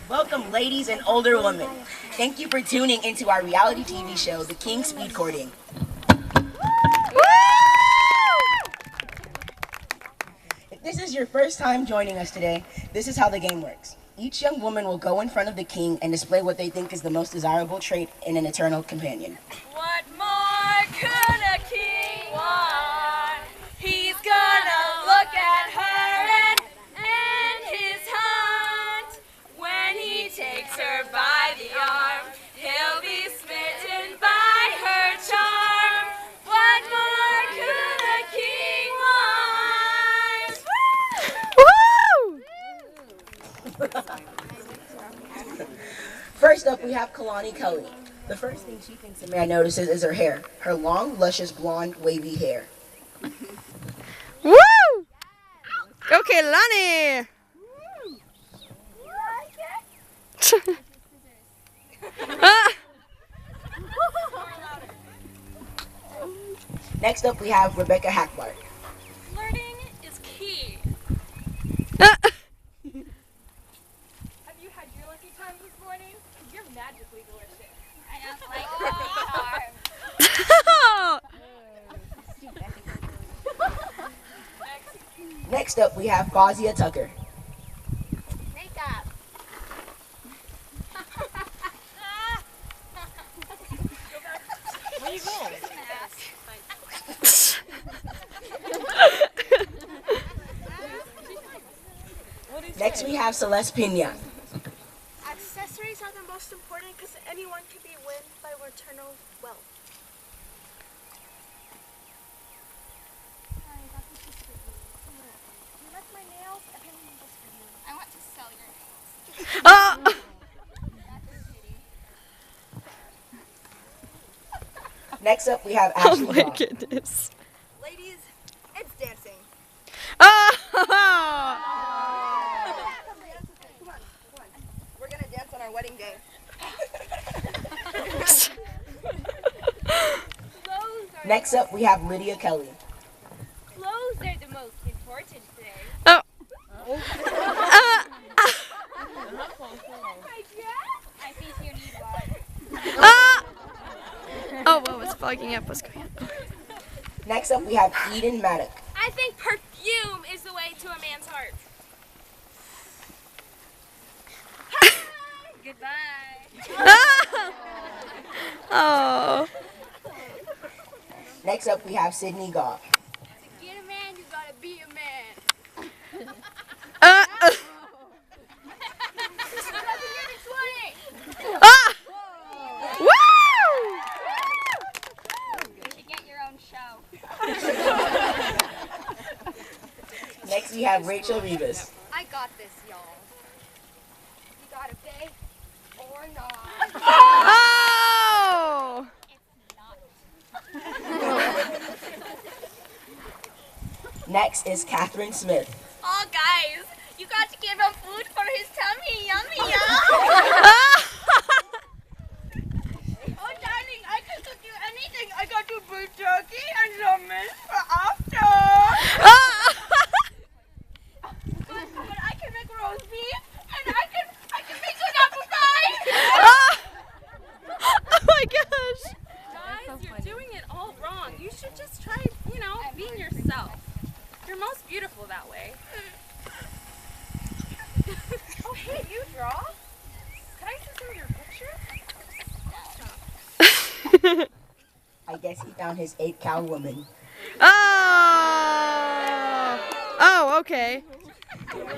Welcome, ladies and older women. Thank you for tuning into our reality TV show, The King Speed Courting. If this is your first time joining us today, this is how the game works. Each young woman will go in front of the king and display what they think is the most desirable trait in an eternal companion. What more could a king want? He's gonna look at her and end his hunt. When he takes her by the arm, he'll be smitten by her charm. What more could a king want? First up, we have Kalani Cully. The first thing she thinks a man notices is her hair. Her long, luscious, blonde, wavy hair. Woo! Okay, Lani. Next up, we have Rebecca Hackbart. Flirting is key. Have you had your lucky time this morning? You're magically delicious. I just like Next up, we have Fazia Tucker. Makeup. Where you going? Next, we have Celeste Pina. Accessories are the most important because anyone can be won by eternal wealth. You like my nails? I think I'm just for you. I want to sell your nails. Next up, we have Oh Ashley my Hall. goodness. Ladies, it's dancing. Oh! Come on. We're gonna dance on our wedding day. Next up, we have Lydia Kelly. Clothes are the most important thing. Oh. I think you need one. Oh, what was fogging up? What's going on? Next up, we have Eden Maddock. I think perfume is the way to a man's heart. Goodbye. Oh. Next up, we have Sydney Goff. To get a man, you gotta be a man. Woo! You should get your own show. Next, we have Rachel Rivas. I got this, y'all. You gotta pay or not. Oh! Next is Catherine Smith. Oh, guys, you got to give him food for his tummy. Yummy, yum. Oh, darling, I can cook you anything. I got you beef jerky and lemon for after. But I can make roast beef and I can make you an apple pie. Oh my gosh! Guys, you're doing it all wrong. You should just try, being yourself. You're most beautiful that way. Oh, hey, you draw? Can I see some of your picture? I guess he found his 8-cow woman. Oh! Oh, okay. Young